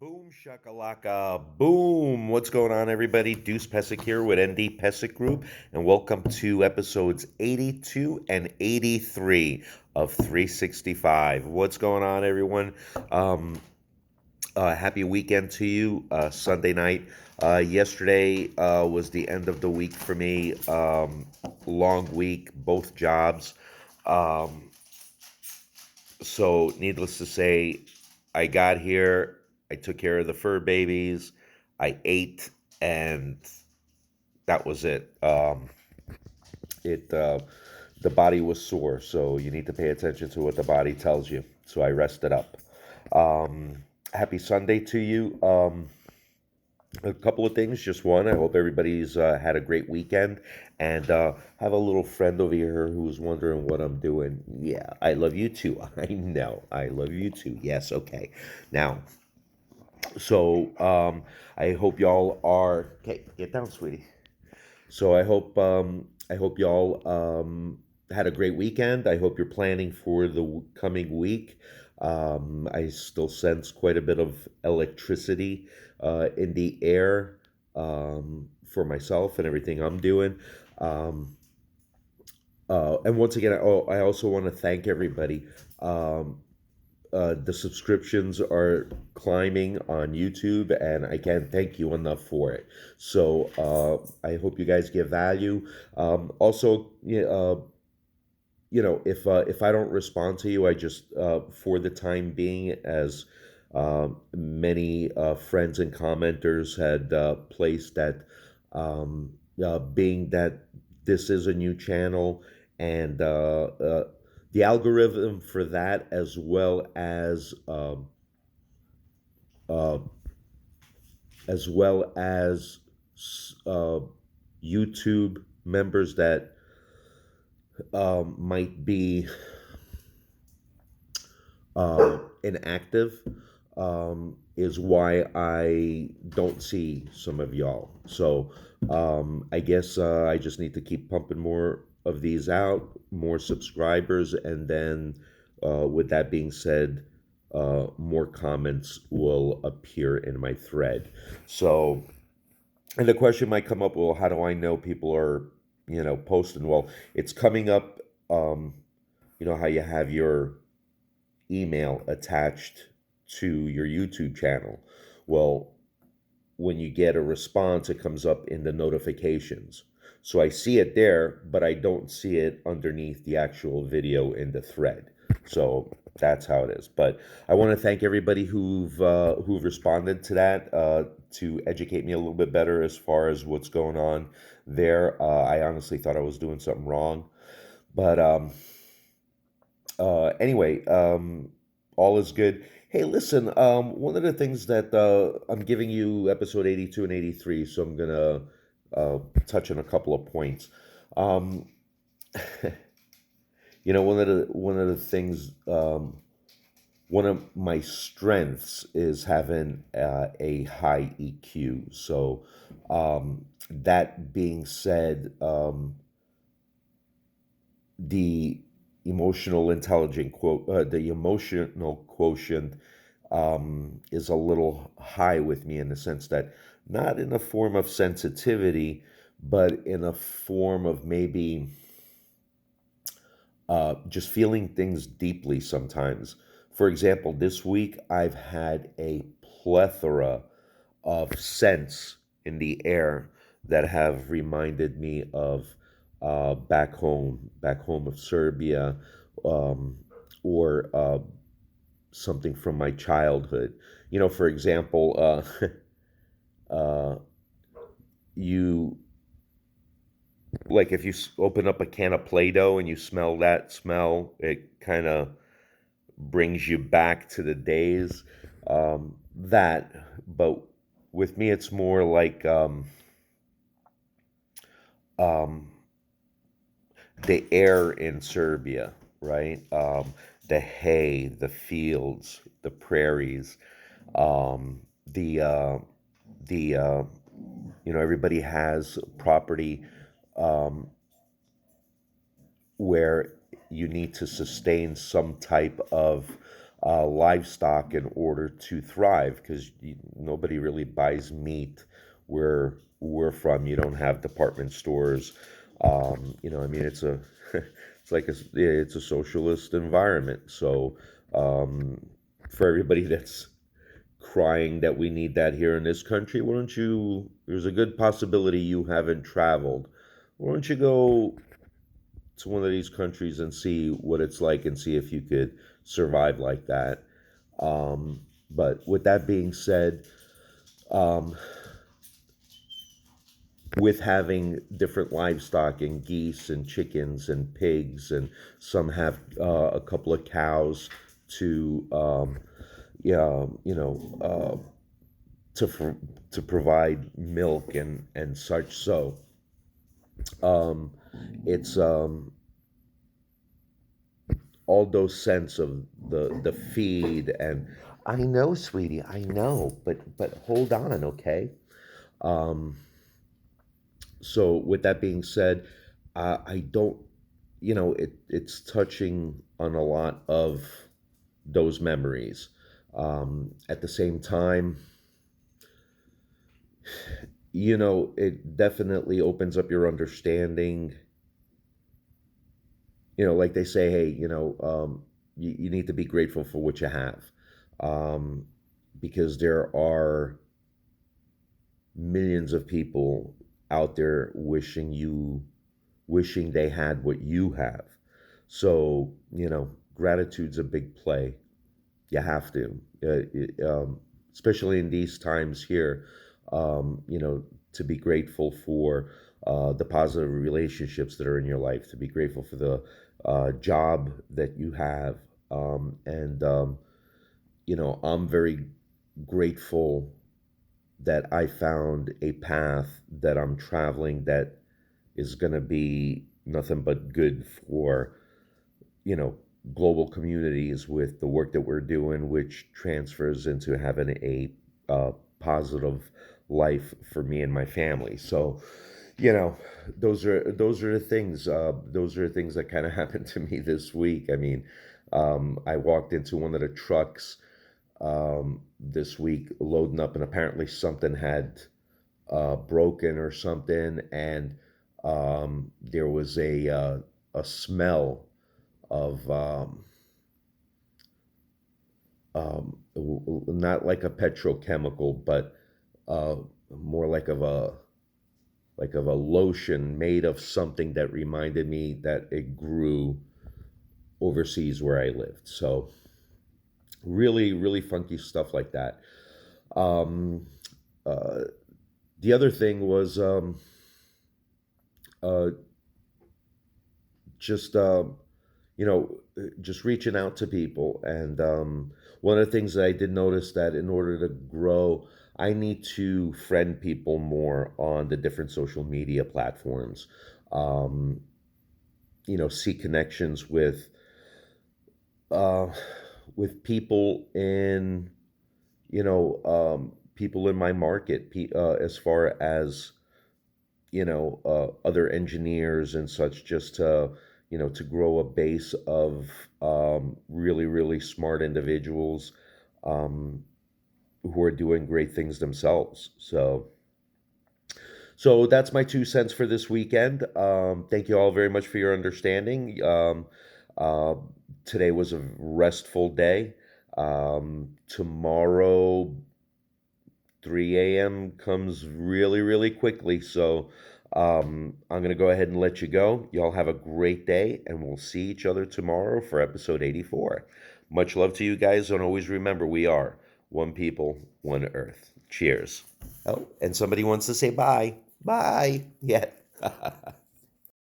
Boom shakalaka, boom. What's going on, everybody? Deuce Pesic here with ND Pesic Group, and welcome to episodes 82 and 83 of 365. What's going on, everyone? Um, Happy weekend to you. Sunday night. Yesterday was the end of the week for me. Long week, both jobs. Um, so, needless to say, I got here, I took care of the fur babies, I ate, and that was it. It the body was sore, so you need to pay attention to what the body tells you. So I rested up. Happy Sunday to you. A couple of things. Just one, I hope everybody's had a great weekend. And have a little friend over here who's wondering what I'm doing. Yeah, I love you too. I know. I love you too. Yes, okay. Now, so I hope y'all are. Okay, get down, sweetie. So I hope y'all had a great weekend. I hope you're planning for the coming week. I still sense quite a bit of electricity in the air for myself and everything I'm doing. Um, and once again, I also want to thank everybody. Um, the subscriptions are climbing on YouTube, and I can't thank you enough for it. So I hope you guys give value. Also, if I don't respond to you, I just for the time being, as many friends and commenters had placed that, being that this is a new channel and the algorithm for that, uh, as well as uh, YouTube members that might be inactive, is why I don't see some of y'all. So I guess I just need to keep pumping more of these out, more subscribers, and then with that being said, more comments will appear in my thread. So, and the question might come up, well, how do I know people are, posting? Well, it's coming up. You know how you have your email attached to your YouTube channel. Well, when you get a response, it comes up in the notifications. So I see it there, but I don't see it underneath the actual video in the thread. So that's how it is. But I want to thank everybody who've responded to that, to educate me a little bit better as far as what's going on there. I honestly thought I was doing something wrong, but anyway, all is good. Hey, listen, one of the things that I'm giving you episode 82 and 83, so I'm gonna touch on a couple of points. Um, one of the things, one of my strengths is having a high EQ. So, that being said, the the emotional quotient is a little high with me, in the sense that, not in a form of sensitivity, but in a form of maybe just feeling things deeply sometimes. For example, this week I've had a plethora of scents in the air that have reminded me of back home of Serbia, um, or something from my childhood. For example, uh, you like, if you open up a can of Play-Doh and you smell that smell, it kind of brings you back to the days, that. But with me, it's more like, um, the air in Serbia, right? The hay, the fields, the prairies, um, the uh, the everybody has property, um, where you need to sustain some type of livestock in order to thrive, because nobody really buys meat where we're from. You don't have department stores. I mean, it's a it's a socialist environment. So um, for everybody that's crying that we need that here in this country, why don't you? There's a good possibility you haven't traveled. Why don't you go to one of these countries and see what it's like and see if you could survive like that? But with that being said, um, with having different livestock and geese and chickens and pigs, and some have a couple of cows to yeah, to to provide milk and such. So um, it's all those sense of the feed. And I know, sweetie, I know, but hold on, okay? Um, so with that being said, I don't, it's touching on a lot of those memories. At the same time, it definitely opens up your understanding. Like they say, hey, you need to be grateful for what you have, um, because there are millions of people out there wishing they had what you have. So, gratitude's a big play. You have to, especially in these times here, to be grateful for the positive relationships that are in your life, to be grateful for the job that you have. I'm very grateful that I found a path that I'm traveling that is going to be nothing but good for, you know, global communities with the work that we're doing, which transfers into having a positive life for me and my family. So, you know, those are the things. Those are the things that kind of happened to me this week. I mean, I walked into one of the trucks this week loading up, and apparently something had broken or something, and there was a smell of not like a petrochemical, but uh, more like of a lotion made of something that reminded me that it grew overseas where I lived. So really, really funky stuff like that. Um, uh, the other thing was uh, just just reaching out to people. And one of the things that I did notice, that in order to grow, I need to friend people more on the different social media platforms. um, see connections uh, with people in, people in my market, as far as other engineers and such, just to grow a base of really, really smart individuals um, who are doing great things themselves. So that's my 2 cents for this weekend. Thank you all very much for your understanding. Uh, Today was a restful day. Tomorrow, 3 a.m. comes really, really quickly. So I'm going to go ahead and let you go. Y'all have a great day, and we'll see each other tomorrow for episode 84. Much love to you guys, and always remember, we are one people, one earth. Cheers. Oh, and somebody wants to say bye. Bye. Yeah.